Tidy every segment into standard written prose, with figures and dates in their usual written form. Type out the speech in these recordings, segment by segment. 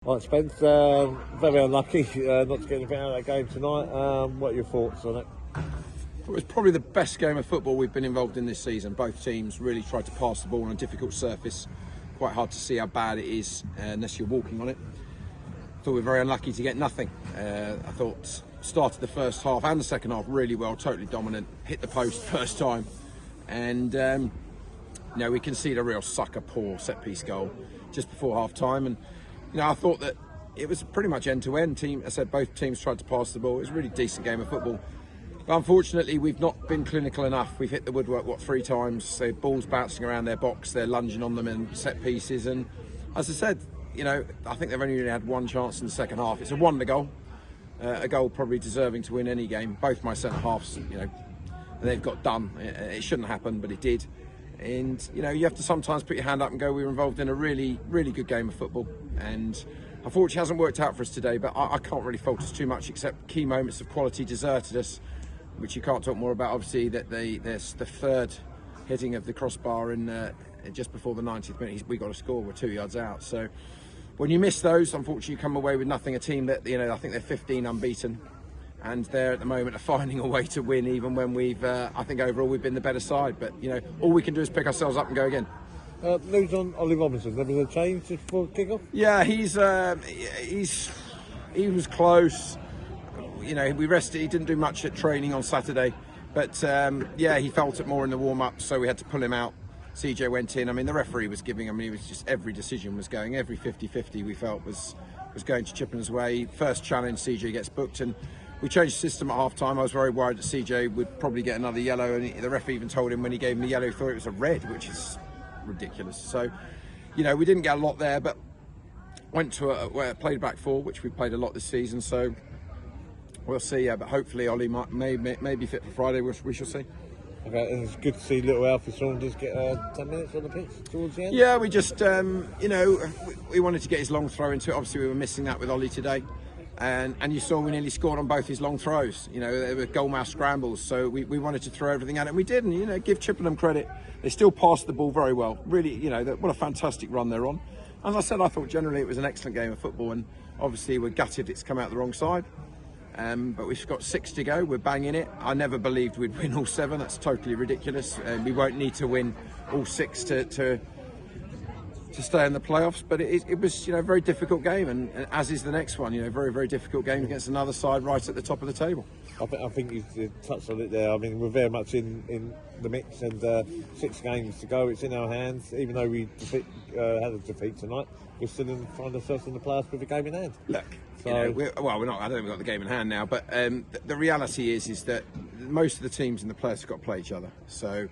Right, Spence, very unlucky not to get anything out of that game tonight. What are your thoughts on it? It was probably the best game of football we've been involved in this season. Both teams really tried to pass the ball on a difficult surface. Quite hard to see how bad it is unless you're walking on it. I thought we were very unlucky to get nothing. I thought started the first half and the second half really well, totally dominant, hit the post first time, and we conceded a real sucker poor set piece goal just before half time. And I thought that it was pretty much end to end. I said both teams tried to pass the ball. It was a really decent game of football. But unfortunately, we've not been clinical enough. We've hit the woodwork, 3 times? So balls bouncing around their box, they're lunging on them in set pieces. And as I said, I think they've only really had one chance in the second half. It's a wonder goal, a goal probably deserving to win any game. Both my centre halves, they've got done. It shouldn't happen, but it did. And you have to sometimes put your hand up and go, we were involved in a really, really good game of football. And unfortunately, it hasn't worked out for us today. But I can't really fault us too much, except key moments of quality deserted us, which you can't talk more about. Obviously, that there's the third hitting of the crossbar in just before the 90th minute. We got a score. We're 2 yards out. So when you miss those, unfortunately, you come away with nothing. A team that I think they're 15 unbeaten, and they're at the moment are finding a way to win, even when we've I think overall we've been the better side. But all we can do is pick ourselves up and go again. News on Ollie Robinson. There was a change just before kick-off. Yeah, he was close. We rested. He didn't do much at training on Saturday, but he felt it more in the warm-up, so we had to pull him out. CJ went in. I mean, the referee was giving him. He was just every decision was going. Every 50-50 we felt was going to Chippenham's way. First challenge, CJ gets booked, and we changed the system at half-time. I was very worried that CJ would probably get another yellow, and the referee even told him when he gave him the yellow, he thought it was a red, which is ridiculous. So, we didn't get a lot there, but went to played back 4, which we played a lot this season. So we'll see. But hopefully Ollie may be fit for Friday. We shall see. Okay, and it's good to see little Alfie Saunders get 10 minutes on the pitch towards the end. Yeah, we just we wanted to get his long throw into it. Obviously, we were missing that with Ollie today. And you saw we nearly scored on both his long throws. They were goal-mouth scrambles, so we wanted to throw everything at it, and we did. And give Chippenham credit, they still passed the ball very well. Really, what a fantastic run they're on. As I said, I thought generally it was an excellent game of football, and obviously we're gutted it's come out the wrong side. But we've got 6 to go. We're banging it. I never believed we'd win all 7. That's totally ridiculous. We won't need to win all 6 to stay in the playoffs, but it was a very difficult game, and as is the next one, very, very difficult game against another side right at the top of the table. I think you touched on it there. I mean, we're very much in the mix, and 6 games to go. It's in our hands. Even though we had a defeat tonight, we're still find ourselves in the playoffs with a game in hand. Look, we're not. I don't think we've got the game in hand now, but the reality is that most of the teams in the playoffs have got to play each other. So,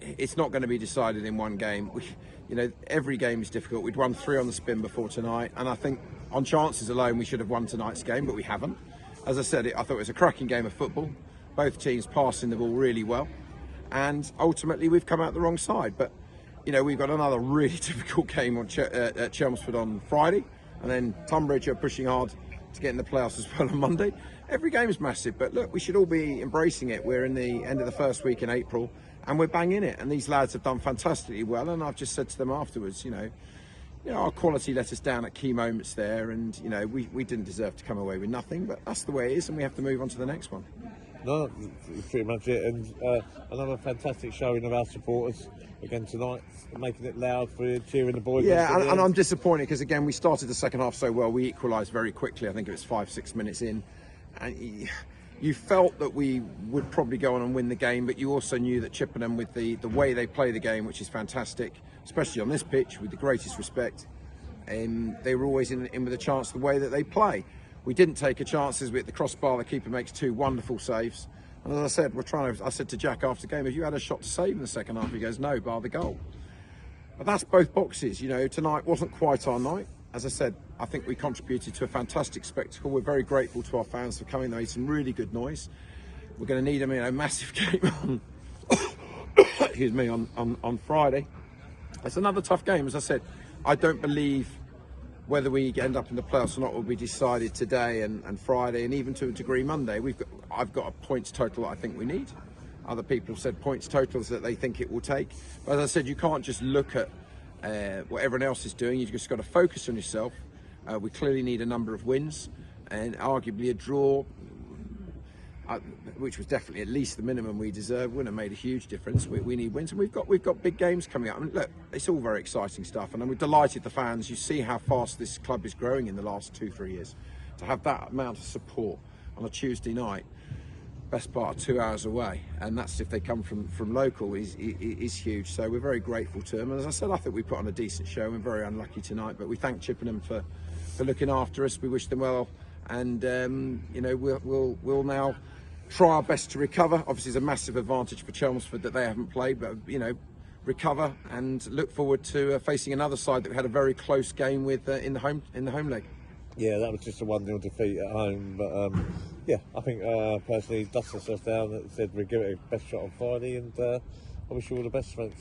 it's not going to be decided in one game. Every game is difficult. We'd won 3 on the spin before tonight, and I think on chances alone we should have won tonight's game, but we haven't. As I said, I thought it was a cracking game of football. Both teams passing the ball really well, and ultimately we've come out the wrong side. But we've got another really difficult game at Chelmsford on Friday, and then Tunbridge are pushing hard to get in the playoffs as well on Monday. Every game is massive, but look, we should all be embracing it. We're in the end of the first week in April, and we're banging it, and these lads have done fantastically well. And I've just said to them afterwards, our quality let us down at key moments there, and we didn't deserve to come away with nothing, but that's the way it is, and we have to move on to the next one. No, that's pretty much it. And another fantastic showing of our supporters again tonight, making it loud for cheering the boys. Yeah, and I'm disappointed because again we started the second half so well. We equalised very quickly. I think it was 5-6 minutes in, and you felt that we would probably go on and win the game, but you also knew that Chippenham, with the way they play the game, which is fantastic, especially on this pitch, with the greatest respect, they were always in with a chance the way that they play. We didn't take a chances with the crossbar. The keeper makes 2 wonderful saves. And as I said, I said to Jack after the game, have you had a shot to save in the second half? He goes, no, bar the goal. But that's both boxes. Tonight wasn't quite our night. As I said, I think we contributed to a fantastic spectacle. We're very grateful to our fans for coming. They made some really good noise. We're going to need them in a massive game on, excuse me, on Friday. It's another tough game. As I said, I don't believe whether we end up in the playoffs or not will be decided today and Friday, and even to a degree Monday. I've got a points total that I think we need. Other people have said points totals that they think it will take. But as I said, you can't just look at what everyone else is doing. You've just got to focus on yourself. We clearly need a number of wins, and arguably a draw, which was definitely at least the minimum we deserve, wouldn't have made a huge difference. We need wins, and we've got big games coming up. I mean, look, it's all very exciting stuff, and we're delighted the fans. You see how fast this club is growing in the last 2-3 years. To have that amount of support on a Tuesday night, best part of 2 hours away, and that's if they come from local, is huge. So we're very grateful to them. And as I said, I think we put on a decent show. We're very unlucky tonight, but we thank Chippenham for looking after us. We wish them well, and you know, we'll now try our best to recover. Obviously, it's a massive advantage for Chelmsford that they haven't played, but you know, recover and look forward to facing another side that we had a very close game with in the home leg. Yeah, that was just a 1-0 defeat at home, but yeah, I think personally dust ourselves down and said we'll give it a best shot on Friday, and I wish you all the best, friends.